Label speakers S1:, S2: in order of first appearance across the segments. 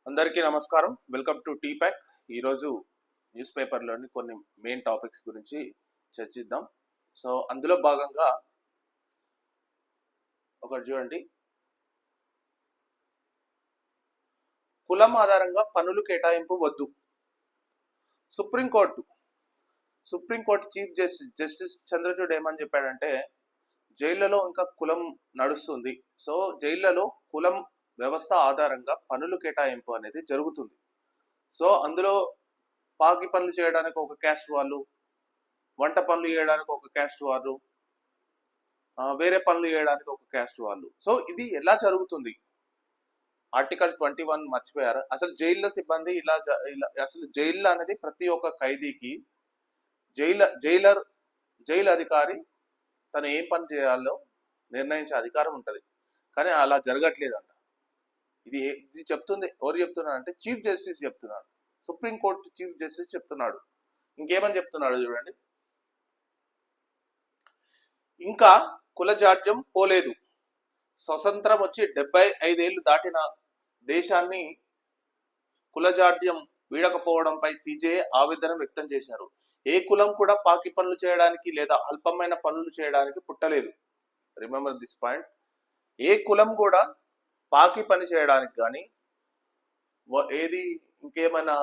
S1: అందరికీ నమస్కారం. Welcome to T Pack. ఈరోజు న్యూస్ పేపర్లోని కొన్ని మెయిన్ టాపిక్స్ గురించి చర్చిద్దాం. సో అందులో భాగంగా ఒకటి చూడండి, కులం ఆధారంగా పన్నులు కేటాయింపు వద్దు. సుప్రీంకోర్టు చీఫ్ జస్టిస్ చంద్రచూడ్ ఏమని చెప్పాడంటే, జైళ్లలో ఇంకా కులం నడుస్తుంది. సో జైళ్లలో కులం వ్యవస్థ ఆధారంగా పన్నులు కేటాయింపు అనేది జరుగుతుంది. సో అందులో పాకి పనులు చేయడానికి ఒక క్యాస్ట్ వాళ్ళు, వంట పనులు చేయడానికి ఒక క్యాస్ట్ వాళ్ళు, వేరే పనులు చేయడానికి ఒక క్యాస్ట్ వాళ్ళు. సో ఇది ఎలా జరుగుతుంది? ఆర్టికల్ 21 మర్చిపోయారు. అసలు జైల్లో సిబ్బంది ఇలా అసలు జైల్లో అనేది ప్రతి ఒక్క ఖైదీకి జైలు అధికారి తను ఏం పని చేయాలో నిర్ణయించే అధికారం ఉంటుంది. కానీ అలా జరగట్లేదంట. ఇది చెప్తుంది ఎవరు చెప్తున్నారు అంటే చీఫ్ జస్టిస్ చెప్తున్నాడు. సుప్రీంకోర్టు చీఫ్ జస్టిస్ చెప్తున్నాడు. ఇంకేమని చెప్తున్నాడు చూడండి, ఇంకా కులజాడ్యం పోలేదు. స్వతంత్రం వచ్చి 75 ఏళ్లు దాటిన దేశాన్ని కులజాడ్యం వీడకపోవడంపై సిజేఐ ఆవేదన వ్యక్తం చేశారు. ఏ కులం కూడా పాకి పనులు చేయడానికి లేదా అల్పమైన పనులు చేయడానికి పుట్టలేదు. Remember this point. ఏ కులం కూడా పాకి పని చేయడానికి కానీ ఏది ఇంకేమైనా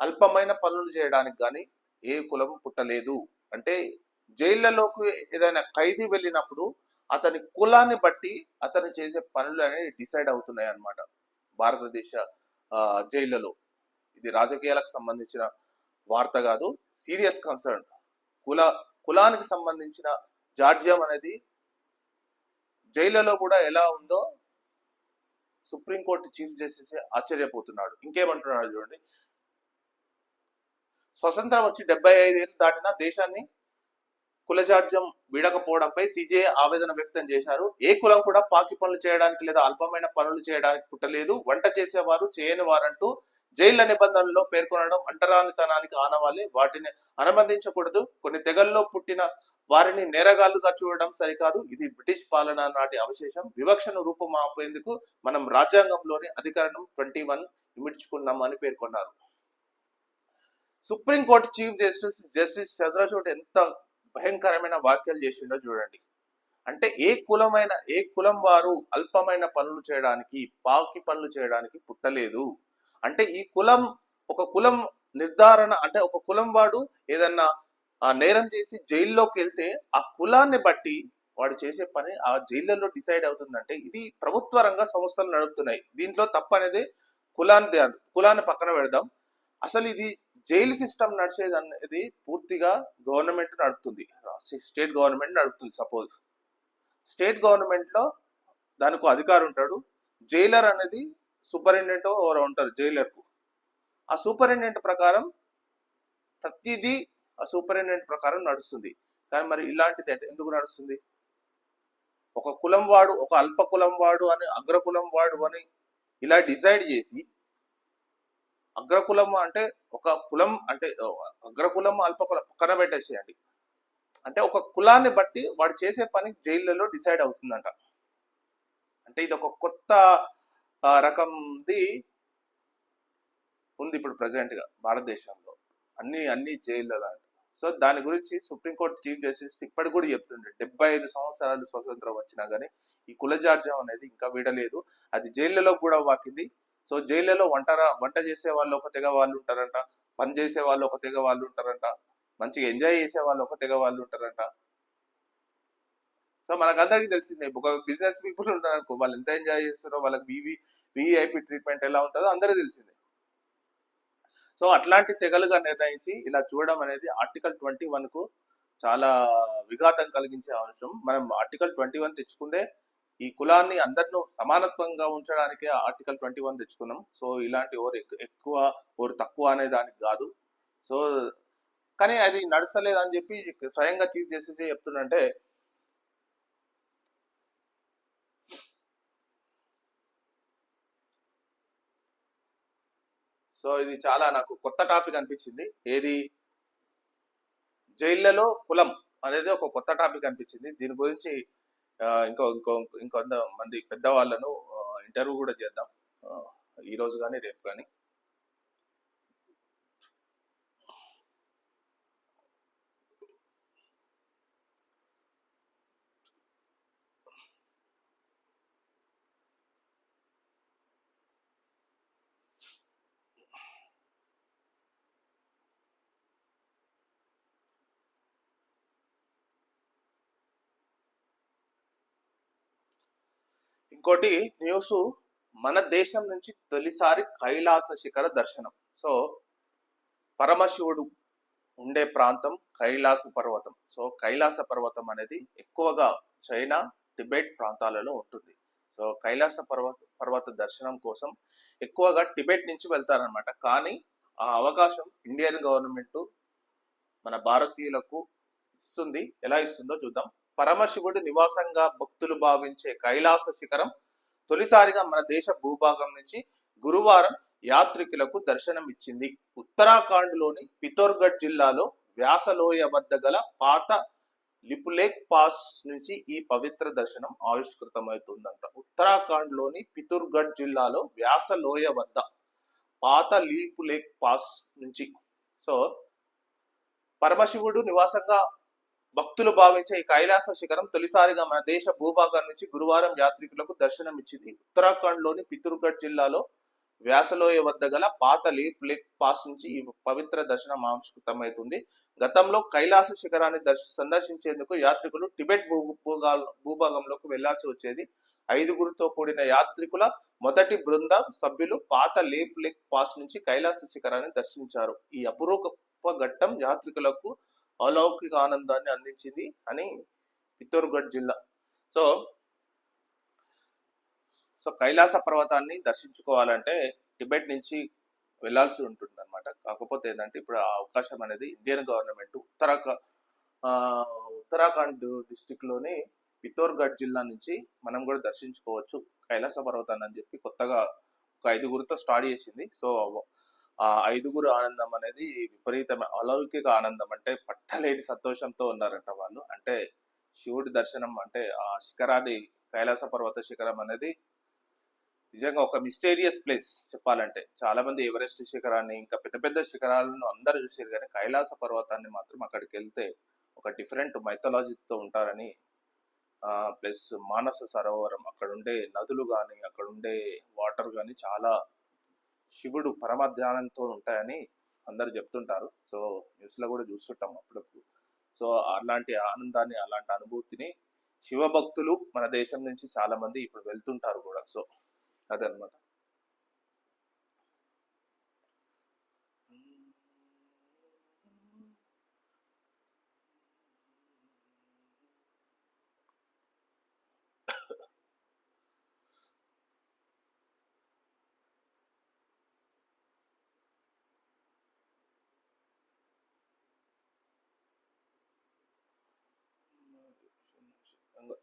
S1: అల్పమైన పనులు చేయడానికి కానీ ఏ కులం పుట్టలేదు. అంటే జైళ్లలోకి ఏదైనా ఖైదీ వెళ్ళినప్పుడు అతని కులాన్ని బట్టి అతను చేసే పనులు అనేవి డిసైడ్ అవుతున్నాయి అన్నమాట భారతదేశ జైళ్లలో. ఇది రాజకీయాలకు సంబంధించిన వార్త కాదు, సీరియస్ కన్సర్న్. కులానికి సంబంధించిన జాడ్యం అనేది జైళ్లలో కూడా ఎలా ఉందో సుప్రీంకోర్టు చీఫ్ జస్టిస్ ఆశ్చర్యపోతున్నాడు. ఇంకేమంటున్నాడు చూడండి, స్వతంత్రం వచ్చి 75 ఏళ్ళు దాటిన దేశాన్ని కులజాడ్యం వీడకపోవడంపై సిజేఐ ఆవేదన వ్యక్తం చేశారు. ఏ కులం కూడా పాకి పనులు చేయడానికి లేదా అల్పమైన పనులు చేయడానికి పుట్టలేదు. వంట చేసేవారు, చేయని వారంటూ జైళ్ల నిబంధనల్లో పేర్కొనడం అంటరానితనానికి ఆనవాలే. వాటిని అనుమతించకూడదు. కొన్ని తెగల్లో పుట్టిన వారిని నేరగాళ్లుగా చూడడం సరికాదు. ఇది బ్రిటిష్ పాలన నాటి అవశేషం. వివక్షను రూపుమాపేందుకు మనం రాజ్యాంగంలోని అధికరణం 21 ఇమిడ్చుకున్నాం అని పేర్కొన్నారు. సుప్రీంకోర్టు చీఫ్ జస్టిస్ చంద్రచూడ్ ఎంత భయంకరమైన వ్యాఖ్యలు చేసిండో చూడండి. అంటే ఏ కులం వారు అల్పమైన పనులు చేయడానికి, పాకి పనులు చేయడానికి పుట్టలేదు. అంటే ఈ కులం ఒక కులం నిర్ధారణ, అంటే ఒక కులం వాడు ఏదన్నా నేరం చేసి జైల్లోకి వెళ్తే ఆ కులాన్ని బట్టి వాడు చేసే పని ఆ జైళ్లలో డిసైడ్ అవుతుందంటే ఇది ప్రభుత్వ రంగ సంస్థలు నడుపుతున్నాయి. దీంట్లో తప్పు అనేది కులాన్ని పక్కన పెడదాం. అసలు ఇది జైలు సిస్టమ్ నడిచేది అనేది పూర్తిగా గవర్నమెంట్ నడుపుతుంది, స్టేట్ గవర్నమెంట్ నడుపుతుంది. సపోజ్ స్టేట్ గవర్నమెంట్ లో దానికి అధికారి ఉంటాడు. జైలర్ అనేది సూపరింటెండెంట్ ఎవరో ఉంటారు జైలర్ కు. ఆ సూపరింటెండెంట్ ప్రకారం ప్రతిదీ ఆ సూపరింటెండెంట్ ప్రకారం నడుస్తుంది. కానీ మరి ఇలాంటిది ఎందుకు నడుస్తుంది? ఒక కులం వాడు, ఒక అల్ప కులం వాడు అని, అగ్రకులం వాడు అని ఇలా డిసైడ్ చేసి, అగ్రకులం అంటే ఒక కులం, అంటే అగ్రకులం అల్పకులం పక్కన పెట్టేసేయండి. అంటే ఒక కులాన్ని బట్టి వాడు చేసే పని జైళ్లలో డిసైడ్ అవుతుందంట. అంటే ఇది ఒక కొత్త రకంది ఉంది ఇప్పుడు ప్రజెంట్ గా భారతదేశంలో అన్ని జైళ్ళలో. సో దాని గురించి సుప్రీంకోర్టు చీఫ్ జస్టిస్ ఇప్పటికి కూడా చెప్తుండే, 75 సంవత్సరాలు స్వతంత్రం వచ్చినా కానీ ఈ కులజాడ్యం అనేది ఇంకా వీడలేదు. అది జైళ్లలో కూడా వాకింది. సో జైళ్లలో వంట చేసే వాళ్ళు ఒక తెగ వాళ్ళు ఉంటారంట, పని చేసే వాళ్ళు ఒక తెగ వాళ్ళు ఉంటారంట, మంచిగా ఎంజాయ్ చేసే వాళ్ళు ఒక తెగ వాళ్ళు ఉంటారంట. సో మనకందరికీ తెలిసిందే, ఒక బిజినెస్ పీపుల్ ఉంటారనుకో, వాళ్ళు ఎంత ఎంజాయ్ చేస్తారో, వాళ్ళకి విఐపి ట్రీట్మెంట్ ఎలా ఉంటుందో అందరికీ తెలిసిందే. సో అట్లాంటి తెగలుగా నిర్ణయించి ఇలా చూడడం అనేది ఆర్టికల్ 21 కు చాలా విఘాతం కలిగించే అంశం. మనం ఆర్టికల్ 21 తెచ్చుకుందే ఈ కులాన్ని అందరినూ సమానత్వంగా ఉంచడానికే ఆర్టికల్ 21 తెచ్చుకున్నాం. సో ఇలాంటి ఓరు ఎక్కువ ఓరు తక్కువ అనే దానికి కాదు. సో కానీ అది నడుస్తలేదు అని చెప్పి స్వయంగా చీఫ్ జస్టిస్ చెప్తుందంటే, సో ఇది చాలా నాకు కొత్త టాపిక్ అనిపించింది. ఏది జైళ్లలో కులం అనేది ఒక కొత్త టాపిక్ అనిపించింది. దీని గురించి ఇంకొంత మంది పెద్దవాళ్ళను ఇంటర్వ్యూ కూడా చేద్దాం. ఈ రోజు కానీ రేపు కానీ. ఇంకోటి న్యూస్, మన దేశం నుంచి తొలిసారి కైలాస శిఖర దర్శనం. సో పరమశివుడు ఉండే ప్రాంతం కైలాస పర్వతం. సో కైలాస పర్వతం అనేది ఎక్కువగా చైనా, టిబెట్ ప్రాంతాలలో ఉంటుంది. సో కైలాస పర్వత దర్శనం కోసం ఎక్కువగా టిబెట్ నుంచి వెళ్తారనమాట. కానీ ఆ అవకాశం ఇండియన్ గవర్నమెంట్ మన భారతీయులకు ఇస్తుంది. ఎలా ఇస్తుందో చూద్దాం. పరమశివుడు నివాసంగా భక్తులు భావించే కైలాస శిఖరం తొలిసారిగా మన దేశ భూభాగం నుంచి గురువారం యాత్రికులకు దర్శనం ఇచ్చింది. ఉత్తరాఖండ్ లోని పితోర్గఢ్ జిల్లాలో వ్యాసలోయ వద్ద గల పాత లిపులేక్ పాస్ నుంచి ఈ పవిత్ర దర్శనం ఆవిష్కృతమవుతుందంట. ఉత్తరాఖండ్ లోని పితోర్గఢ్ జిల్లాలో వ్యాసలోయ వద్ద పాత లిపులేక్ పాస్ నుంచి, సో పరమశివుడు నివాసంగా భక్తులు భావించే ఈ కైలాస శిఖరం తొలిసారిగా మన దేశ భూభాగం నుంచి గురువారం యాత్రికులకు దర్శనం ఇచ్చింది. ఉత్తరాఖండ్ లోని పితోర్గఢ్ జిల్లాలో వ్యాసలోయ వద్ద గల పాత లిపులేక్ పాస్ నుంచి ఈ పవిత్ర దర్శనం ఆవిష్కృతమవుతుంది. గతంలో కైలాస శిఖరాన్ని సందర్శించేందుకు యాత్రికులు టిబెట్ భూభాగంలోకి వెళ్లాల్సి వచ్చేది. 5గురితో కూడిన యాత్రికుల మొదటి బృందం సభ్యులు పాత లిపులేక్ పాస్ నుంచి కైలాస శిఖరాన్ని దర్శించారు. ఈ అపురూప ఘట్టం యాత్రికులకు అలౌకిక ఆనందాన్ని అందించింది అని పితోర్గఢ్ జిల్లా. సో సో కైలాస పర్వతాన్ని దర్శించుకోవాలంటే టిబెట్ నుంచి వెళ్లాల్సి ఉంటుంది అనమాట. కాకపోతే ఏంటంటే ఇప్పుడు ఆ అవకాశం అనేది ఇండియన్ గవర్నమెంట్ ఉత్తరాఖండ్ డిస్టిక్ లోని పితోర్గఢ్ జిల్లా నుంచి మనం కూడా దర్శించుకోవచ్చు కైలాస పర్వతాన్ని అని చెప్పి కొత్తగా ఒక 5గురితో స్టార్ట్ చేసింది. సో ఆ 5గురు ఆనందం అనేది విపరీతమైన అలౌకిక ఆనందం, అంటే పట్టలేని సంతోషంతో ఉన్నారంట వాళ్ళు. అంటే శివుడి దర్శనం అంటే ఆ శిఖరాన్ని, కైలాస పర్వత శిఖరం అనేది నిజంగా ఒక మిస్టీరియస్ ప్లేస్ చెప్పాలంటే. చాలా మంది ఎవరెస్ట్ శిఖరాన్ని ఇంకా పెద్ద పెద్ద శిఖరాలను అందరూ చూసారు, కానీ కైలాస పర్వతాన్ని మాత్రం అక్కడికి వెళ్తే ఒక డిఫరెంట్ మైథాలజీతో ఉంటారని. ప్లస్ మానస సరోవరం, అక్కడ ఉండే నదులు కానీ అక్కడ ఉండే వాటర్ కానీ చాలా శివుడు పరమ ధ్యానంతో ఉంటాయని అందరు చెప్తుంటారు. సో న్యూస్ లో కూడా చూస్తుంటాం అప్పుడప్పుడు. సో అలాంటి ఆనందాన్ని, అలాంటి అనుభూతిని శివభక్తులు మన దేశం నుంచి చాలా మంది ఇప్పుడు వెళ్తుంటారు కూడా. సో అదనమాట.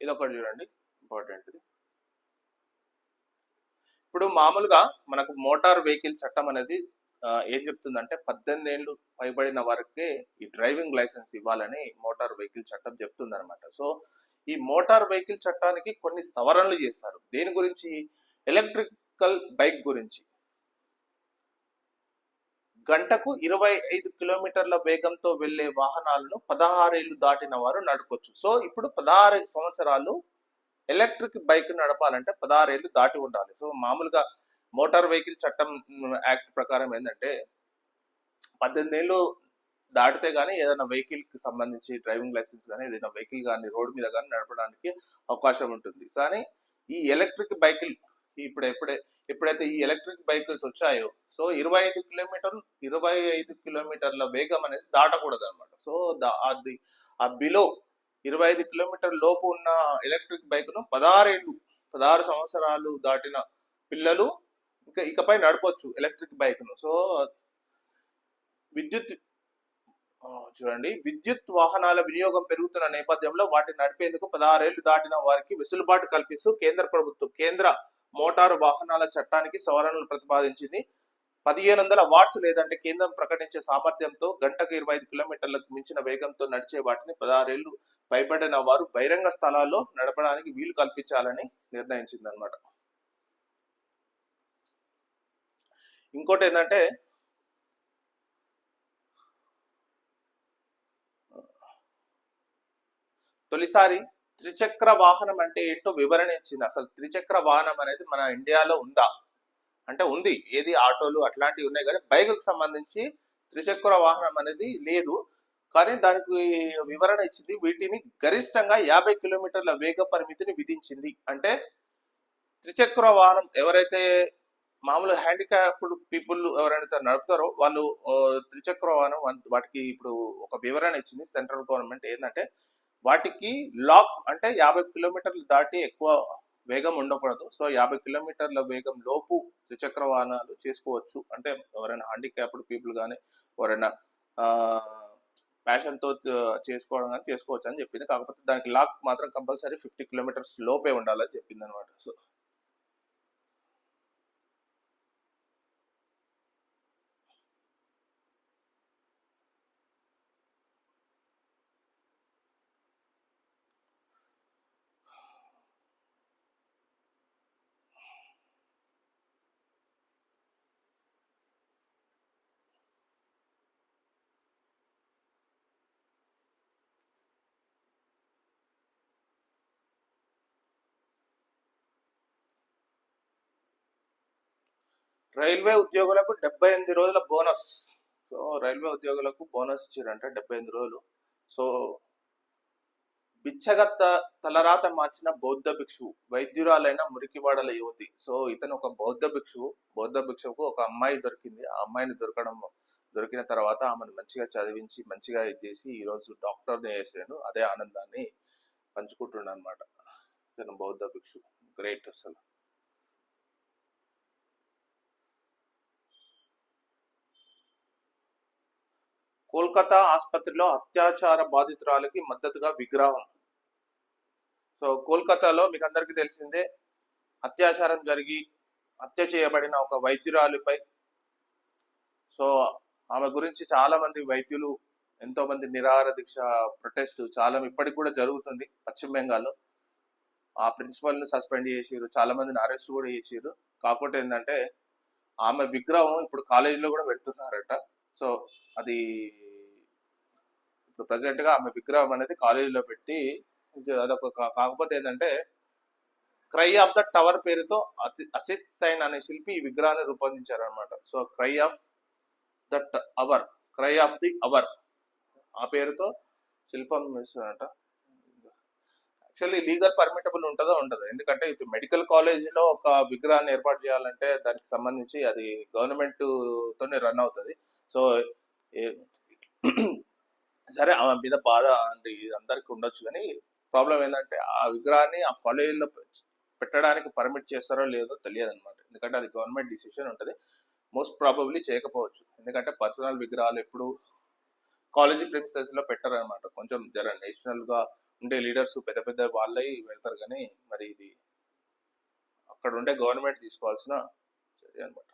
S1: ఇదొకటి చూడండి ఇంపార్టెంట్. ఇప్పుడు మామూలుగా మనకు మోటార్ వెహికల్ చట్టం అనేది ఏం చెప్తుందంటే 18 ఏళ్ళు పైబడిన వారికే ఈ డ్రైవింగ్ లైసెన్స్ ఇవ్వాలని మోటార్ వెహికల్ చట్టం చెప్తుంది అనమాట. సో ఈ మోటార్ వెహికల్ చట్టానికి కొన్ని సవరణలు చేశారు. దేని గురించి? ఎలక్ట్రికల్ బైక్ గురించి. గంటకు 25 కిలోమీటర్ల వేగంతో వెళ్లే వాహనాలను 16 ఏళ్ళు దాటిన వారు నడపొచ్చు. సో ఇప్పుడు 16 సంవత్సరాలు ఎలక్ట్రిక్ బైక్ నడపాలంటే 16 ఏళ్ళు దాటి ఉండాలి. సో మామూలుగా మోటార్ వెహికల్ చట్టం యాక్ట్ ప్రకారం ఏంటంటే 18 ఏళ్ళు దాటితే గానీ ఏదైనా వెహికల్ కి సంబంధించి డ్రైవింగ్ లైసెన్స్ కానీ ఏదైనా వెహికల్ కానీ రోడ్డు మీద కానీ నడపడానికి అవకాశం ఉంటుంది. కానీ ఈ ఎలక్ట్రిక్ బైకులు ఎప్పుడైతే ఈ ఎలక్ట్రిక్ బైకుల్స్ వచ్చాయో, సో 25 కిలోమీటర్ల వేగం అనేది దాటకూడదు అనమాట. సో అది ఆ బిలో 25 కిలోమీటర్ లోపు ఉన్న ఎలక్ట్రిక్ బైక్ ను 16 సంవత్సరాలు దాటిన పిల్లలు ఇకపై నడపొచ్చు ఎలక్ట్రిక్ బైక్ ను. సో విద్యుత్ వాహనాల వినియోగం పెరుగుతున్న నేపథ్యంలో వాటిని నడిపేందుకు 16 ఏళ్లు దాటిన వారికి వెసులుబాటు కల్పిస్తూ కేంద్ర ప్రభుత్వం కేంద్ర మోటారు వాహనాల చట్టానికి సవరణలు ప్రతిపాదించింది. 1500 వాట్స్ లేదంటే కేంద్రం ప్రకటించే సామర్థ్యంతో గంటకు 25 కిలోమీటర్లకు మించిన వేగంతో నడిచే వాటిని 16 ఏళ్లు పైబడిన వారు బహిరంగ స్థలాల్లో నడపడానికి వీలు కల్పించాలని నిర్ణయించింది అనమాట. ఇంకోటి ఏంటంటే తొలిసారి త్రిచక్ర వాహనం అంటే ఏంటో వివరణ ఇచ్చింది. అసలు త్రిచక్ర వాహనం అనేది మన ఇండియాలో ఉందా అంటే ఉంది. ఏది ఆటోలు అట్లాంటివి ఉన్నాయి కానీ బైక్కి సంబంధించి త్రిచక్ర వాహనం అనేది లేదు. కానీ దానికి వివరణ ఇచ్చింది. వీటిని గరిష్టంగా 50 కిలోమీటర్ల వేగ పరిమితిని విధించింది. అంటే త్రిచక్ర వాహనం ఎవరైతే మామూలు హ్యాండిక్యాప్డ్ పీపుల్ ఎవరైతే నడుపుతారో వాళ్ళు త్రిచక్ర వాహనం వాటికి ఇప్పుడు ఒక వివరణ ఇచ్చింది సెంట్రల్ గవర్నమెంట్. ఏంటంటే వాటికి లాక్ అంటే 50 కిలోమీటర్లు దాటి ఎక్కువ వేగం ఉండకూడదు. సో 50 కిలోమీటర్ల వేగం లోపు ద్విచక్ర వాహనాలు చేసుకోవచ్చు. అంటే ఎవరైనా హ్యాండిక్యాప్డ్ పీపుల్ కానీ ఎవరైనా ప్యాషన్ తో చేసుకోవడం కానీ చేసుకోవచ్చు అని చెప్పింది. కాకపోతే దానికి లాక్ మాత్రం కంపల్సరీ 50 కిలోమీటర్స్ లోపే ఉండాలని చెప్పింది అనమాట. సో రైల్వే ఉద్యోగులకు 78 రోజుల బోనస్. సో రైల్వే ఉద్యోగులకు బోనస్ ఇచ్చారంట 78 రోజులు. సో బిచ్చగత్త తలరాత మార్చిన బౌద్ధ భిక్షువు, వైద్యురాలైన మురికివాడల యువతి. సో ఇతను ఒక బౌద్ధ భిక్షువు. బౌద్ధ భిక్షువుకు ఒక అమ్మాయి దొరికింది. ఆ అమ్మాయిని దొరికిన తర్వాత ఆమెను మంచిగా చదివించి మంచిగా ఇది చేసి ఈరోజు డాక్టర్ని చేసాడు. అదే ఆనందాన్ని పంచుకుంటుండ అనమాట. ఇతను బౌద్ధ భిక్షు. గ్రేట్ అసలు. కోల్కతా ఆసుపత్రిలో అత్యాచార బాధితురాలకి మద్దతుగా విగ్రహం. సో కోల్కతాలో మీకు అందరికీ తెలిసిందే, అత్యాచారం జరిగి హత్య చేయబడిన ఒక వైద్యురాలిపై సో ఆమె గురించి చాలా మంది వైద్యులు ఎంతో మంది నిరాహార దీక్ష ప్రొటెస్ట్ చాలా ఇప్పటికి కూడా జరుగుతుంది పశ్చిమ బెంగాల్లో. ఆ ప్రిన్సిపల్ ని సస్పెండ్ చేసిరు, చాలా మందిని అరెస్ట్ కూడా చేసిరు. కాకపోతే ఏంటంటే ఆమె విగ్రహం ఇప్పుడు కాలేజీలో కూడా పెడుతున్నారట. సో అది ఇప్పుడు ప్రజెంట్ గా ఆమె విగ్రహం అనేది కాలేజీలో పెట్టి అదొక కాకపోతే ఏంటంటే క్రై ఆఫ్ ద టవర్ పేరుతో అసిత్ సైన్ అనే శిల్పి ఈ విగ్రహాన్ని రూపొందించారనమాట. So cry of that hour, cry of the hour ఆ పేరుతో శిల్పం వేస్తారంట. యాక్చువల్లీ లీగల్ పర్మిటబుల్ ఉంటుందో ఉండదు, ఎందుకంటే ఇది మెడికల్ కాలేజీలో ఒక విగ్రహాన్ని ఏర్పాటు చేయాలంటే దానికి సంబంధించి అది గవర్నమెంట్ తోనే రన్ అవుతుంది. సో సరే ఆమె మీద బాధ అంటే అందరికి ఉండొచ్చు, కానీ ప్రాబ్లం ఏంటంటే ఆ విగ్రహాన్ని ఆ కాలేజీలో పెట్టడానికి పర్మిట్ చేస్తారో లేదో తెలియదు అనమాట. ఎందుకంటే అది గవర్నమెంట్ డిసిషన్ ఉంటుంది. మోస్ట్ ప్రాబబ్లీ చేయకపోవచ్చు, ఎందుకంటే పర్సనల్ విగ్రహాలు ఎప్పుడు కాలేజీ ప్రిన్సెస్ లో పెట్టరు అనమాట. కొంచెం జర నేషనల్ గా ఉండే లీడర్స్ పెద్ద పెద్ద వాళ్ళై పెడతారు, కానీ మరి ఇది అక్కడ ఉండే గవర్నమెంట్ తీసుకోవాల్సిన చర్య అనమాట.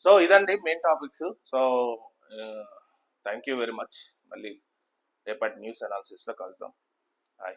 S1: సో ఇదండి main topics. So thank you very much. మళ్ళీ రేపటి న్యూస్ అనాలిసిస్ లో కలుద్దాం. హాయ్.